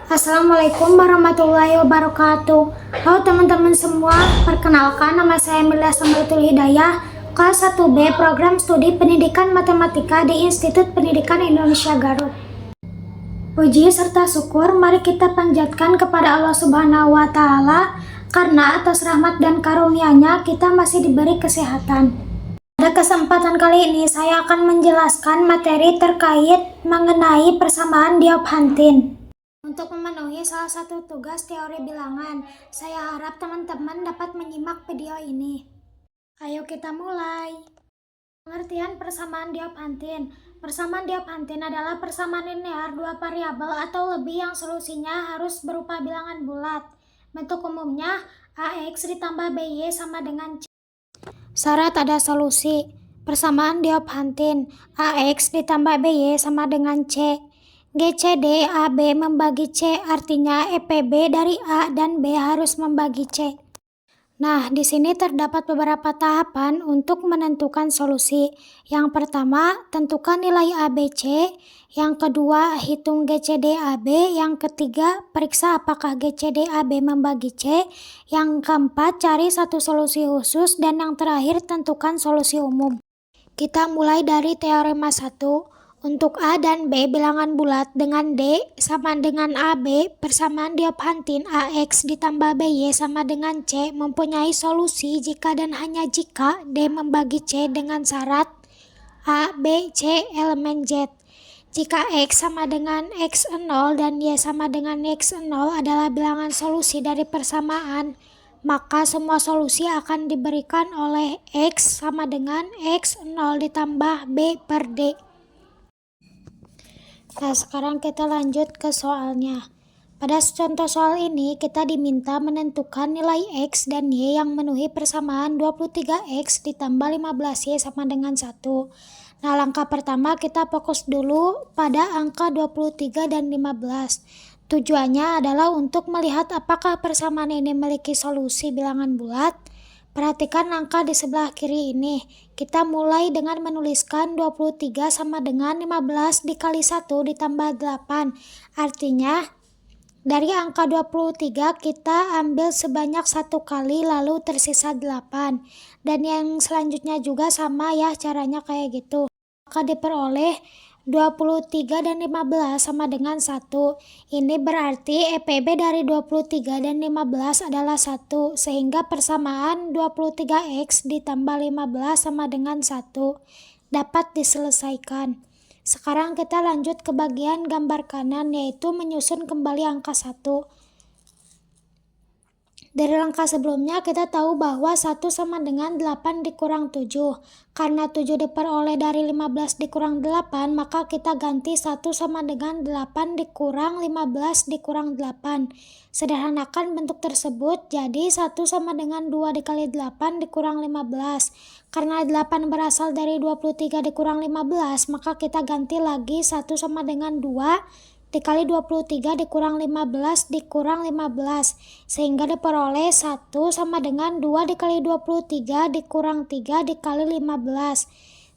Assalamualaikum warahmatullahi wabarakatuh. Halo teman-teman semua, perkenalkan nama saya Milia Samaritul Hidayah, kelas 1B Program Studi Pendidikan Matematika di Institut Pendidikan Indonesia Garut. Puji serta syukur mari kita panjatkan kepada Allah Subhanahu wa Ta'ala, karena atas rahmat dan karunia-Nya kita masih diberi kesehatan. Pada kesempatan kali ini saya akan menjelaskan materi terkait mengenai persamaan Diophantine. Untuk memenuhi salah satu tugas teori bilangan, saya harap teman-teman dapat menyimak video ini. Ayo kita mulai. Pengertian persamaan Diophantine. Persamaan Diophantine adalah persamaan linear dua variabel atau lebih yang solusinya harus berupa bilangan bulat. Bentuk umumnya AX ditambah BY sama dengan C. Syarat ada solusi. Persamaan Diophantine AX ditambah BY sama dengan C. GCD AB membagi C, artinya EPB dari A dan B harus membagi C. Nah, di sini terdapat beberapa tahapan untuk menentukan solusi. Yang pertama, tentukan nilai ABC. Yang kedua, hitung GCD AB. Yang ketiga, periksa apakah GCD AB membagi C. Yang keempat, cari satu solusi khusus. Dan yang terakhir, tentukan solusi umum. Kita mulai dari teorema 1. Untuk A dan B bilangan bulat dengan D sama dengan AB, persamaan Diophantine AX ditambah BY sama dengan C mempunyai solusi jika dan hanya jika D membagi C dengan syarat A, B, C elemen Z. Jika X sama dengan X0 dan Y sama dengan X0 adalah bilangan solusi dari persamaan, maka semua solusi akan diberikan oleh X sama dengan X0 ditambah B per D. Nah, sekarang kita lanjut ke soalnya. Pada contoh soal ini, kita diminta menentukan nilai X dan Y yang memenuhi persamaan 23X ditambah 15Y sama dengan 1. Nah, langkah pertama kita fokus dulu pada angka 23 dan 15. Tujuannya adalah untuk melihat apakah persamaan ini memiliki solusi bilangan bulat. Perhatikan angka di sebelah kiri ini. Kita mulai dengan menuliskan 23 sama dengan 15 dikali 1 ditambah 8. Artinya, dari angka 23 kita ambil sebanyak 1 kali lalu tersisa 8. Dan yang selanjutnya juga sama ya, caranya kayak gitu. Maka diperoleh 23 dan 15 sama dengan 1. Ini berarti EPB dari 23 dan 15 adalah 1, sehingga persamaan 23X ditambah 15 sama dengan 1 dapat diselesaikan. Sekarang kita lanjut ke bagian gambar kanan, yaitu menyusun kembali angka 1. Dari langkah sebelumnya kita tahu bahwa 1 sama dengan 8 dikurang 7. Karena 7 diperoleh dari 15 dikurang 8, maka kita ganti 1 sama dengan 8 dikurang 15 dikurang 8. Sederhanakan bentuk tersebut, jadi 1 sama dengan 2 dikali 8 dikurang 15. Karena 8 berasal dari 23 dikurang 15, maka kita ganti lagi 1 sama dengan 2 dikali 23 dikurang 15 dikurang 15, sehingga diperoleh 1 sama dengan 2 dikali 23 dikurang 3 dikali 15.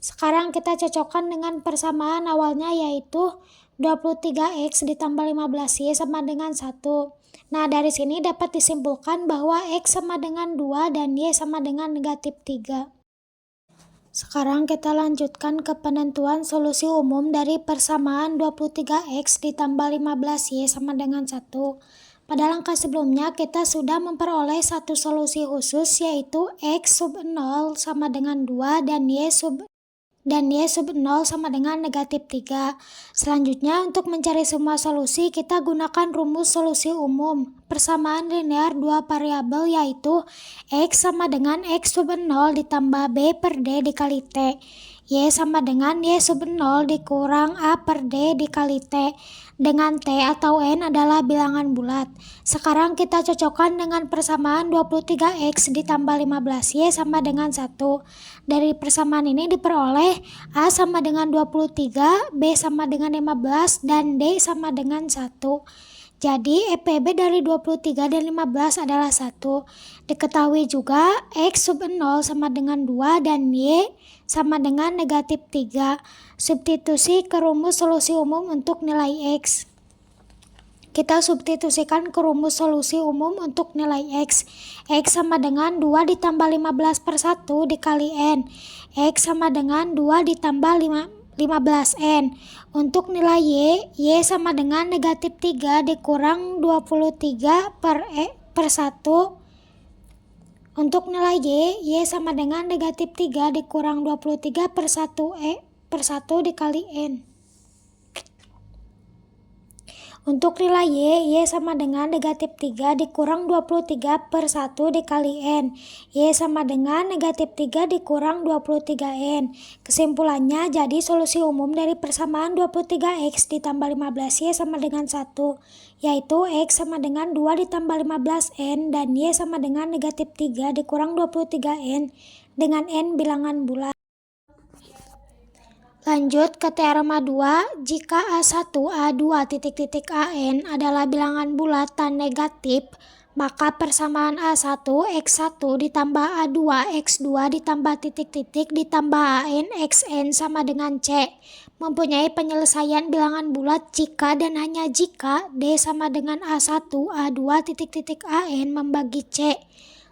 Sekarang kita cocokkan dengan persamaan awalnya, yaitu 23X ditambah 15Y sama dengan 1. Nah, dari sini dapat disimpulkan bahwa X sama dengan 2 dan Y sama dengan negatif 3. Sekarang kita lanjutkan ke penentuan solusi umum dari persamaan 23X ditambah 15Y sama dengan 1. Pada langkah sebelumnya kita sudah memperoleh satu solusi khusus, yaitu X sub 0 sama dengan 2 dan Y sub 0 sama dengan negatif 3. Selanjutnya, untuk mencari semua solusi, kita gunakan rumus solusi umum. Persamaan linear dua variabel, yaitu X sama dengan X sub 0 ditambah B per D dikali T. Y sama dengan Y sub 0 dikurang A per D dikali T. Dengan T atau N adalah bilangan bulat. Sekarang kita cocokkan dengan persamaan 23X ditambah 15Y sama dengan 1. Dari persamaan ini diperoleh A sama dengan 23, B sama dengan 15, dan D sama dengan 1. Jadi EPB dari 23 dan 15 adalah 1. Diketahui juga X sub 0 sama dengan 2 dan Y sama dengan negatif 3. Substitusi ke rumus solusi umum untuk nilai X. Kita substitusikan ke rumus solusi umum untuk nilai X. X sama dengan 2 ditambah 15 per 1 dikali N. X sama dengan 2 ditambah 15N. Untuk nilai Y sama dengan negatif 3 dikurang 23 per 1. Untuk nilai Y sama dengan negatif 3 dikurang 23 per 1 dikali N. Untuk nilai Y sama dengan negatif 3 dikurang 23 per 1 dikali N. Y sama dengan negatif 3 dikurang 23N. Kesimpulannya, jadi solusi umum dari persamaan 23X ditambah 15Y sama dengan 1, yaitu X sama dengan 2 ditambah 15N dan Y sama dengan negatif 3 dikurang 23N dengan N bilangan bulat. Lanjut ke teorema 2, jika A1, A2, AN adalah bilangan bulat tan negatif, maka persamaan A1, X1 ditambah A2, X2 ditambah titik-titik ditambah AN, XN sama dengan C, mempunyai penyelesaian bilangan bulat jika dan hanya jika D sama dengan A1, A2, titik-titik AN membagi C.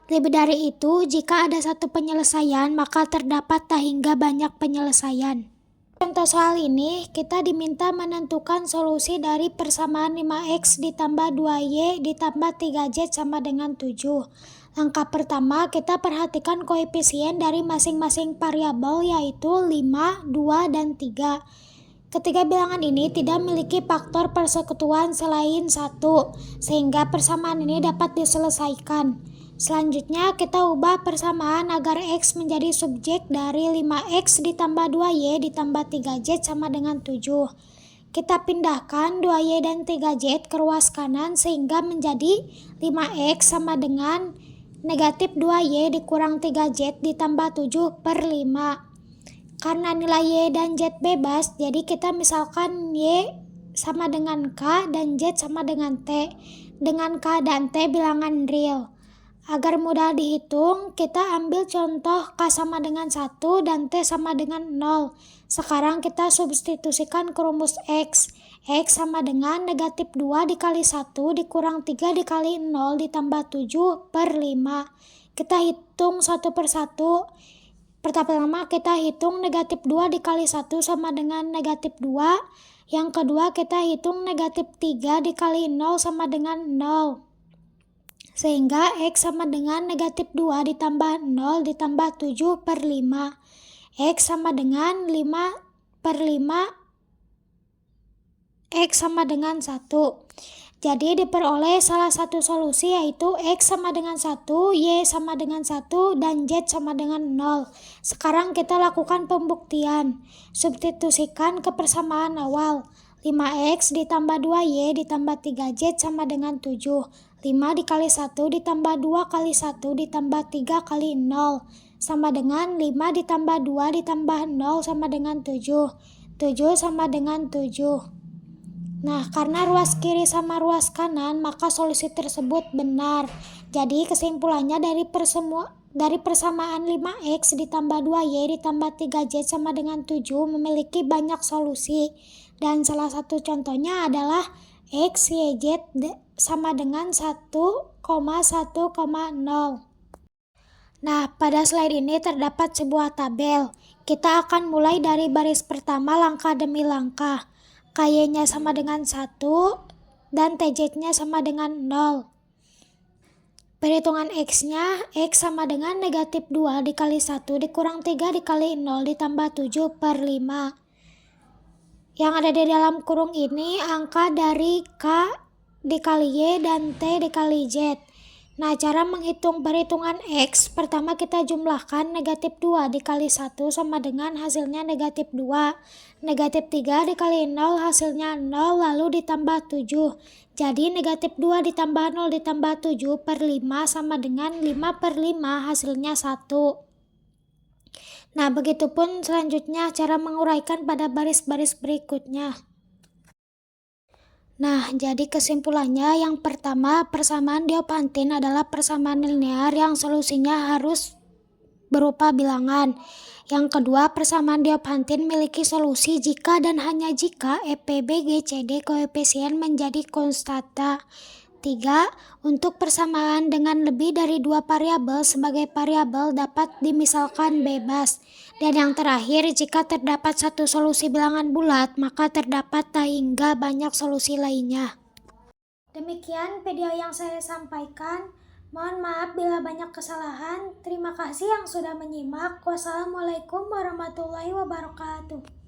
Lebih dari itu, jika ada satu penyelesaian, maka terdapat tak hingga banyak penyelesaian. Contoh soal ini, kita diminta menentukan solusi dari persamaan 5X ditambah 2Y ditambah 3Z sama dengan 7. Langkah pertama, kita perhatikan koefisien dari masing-masing variabel yaitu 5, 2, dan 3. Ketiga bilangan ini tidak memiliki faktor persekutuan selain 1, sehingga persamaan ini dapat diselesaikan. Selanjutnya kita ubah persamaan agar X menjadi subjek dari 5X ditambah 2Y ditambah 3Z sama dengan 7. Kita pindahkan 2Y dan 3Z ke ruas kanan sehingga menjadi 5X sama dengan negatif 2Y dikurang 3Z ditambah 7 per 5. Karena nilai Y dan Z bebas, jadi kita misalkan Y sama dengan K dan Z sama dengan T, dengan K dan T bilangan real. Agar mudah dihitung, kita ambil contoh K sama dengan 1 dan T sama dengan 0. Sekarang kita substitusikan ke rumus X. X sama dengan negatif 2 dikali 1 dikurang 3 dikali 0 ditambah 7 per 5. Kita hitung satu per satu. Pertama kita hitung negatif 2 dikali 1 sama dengan negatif 2. Yang kedua kita hitung negatif 3 dikali 0 sama dengan 0. Sehingga X sama dengan negatif 2 ditambah 0 ditambah 7 per 5. X sama dengan 5 per 5. X sama dengan 1. Jadi diperoleh salah satu solusi yaitu X sama dengan 1, Y sama dengan 1, dan Z sama dengan 0. Sekarang kita lakukan pembuktian. Substitusikan ke persamaan awal. 5X ditambah 2Y ditambah 3Z sama dengan 7. 5 dikali 1 ditambah 2 kali 1 ditambah 3 kali 0 sama dengan 5 ditambah 2 ditambah 0 sama dengan 7. 7 sama dengan 7. Nah, karena ruas kiri sama ruas kanan, maka solusi tersebut benar. Jadi kesimpulannya dari persamaan 5X ditambah 2Y ditambah 3Z sama dengan 7 memiliki banyak solusi. Dan salah satu contohnya adalah X, Y, Z sama dengan 1,1,0. Nah, pada slide ini terdapat sebuah tabel. Kita akan mulai dari baris pertama langkah demi langkah. KY-nya sama dengan 1 dan TZ-nya sama dengan 0. Perhitungan X-nya, X sama dengan negatif 2 dikali 1 dikurang 3 dikali 0 ditambah 7 per 5. Yang ada di dalam kurung ini angka dari K dikali Y dan T dikali Z. Nah, cara menghitung perhitungan X, pertama kita jumlahkan negatif 2 dikali 1 sama dengan hasilnya negatif 2. Negatif 3 dikali 0 hasilnya 0 lalu ditambah 7. Jadi negatif 2 ditambah 0 ditambah 7 per 5 sama dengan 5 per 5 hasilnya 1. Nah, begitupun selanjutnya cara menguraikan pada baris-baris berikutnya. Nah, jadi kesimpulannya yang pertama, persamaan Diophantine adalah persamaan linear yang solusinya harus berupa bilangan. Yang kedua, persamaan Diophantine memiliki solusi jika dan hanya jika EPB-GCD koefisien menjadi konstanta. 3. Untuk persamaan dengan lebih dari 2 variabel sebagai variabel dapat dimisalkan bebas. Dan yang terakhir, jika terdapat satu solusi bilangan bulat, maka terdapat tak hingga banyak solusi lainnya. Demikian video yang saya sampaikan. Mohon maaf bila banyak kesalahan. Terima kasih yang sudah menyimak. Wassalamualaikum warahmatullahi wabarakatuh.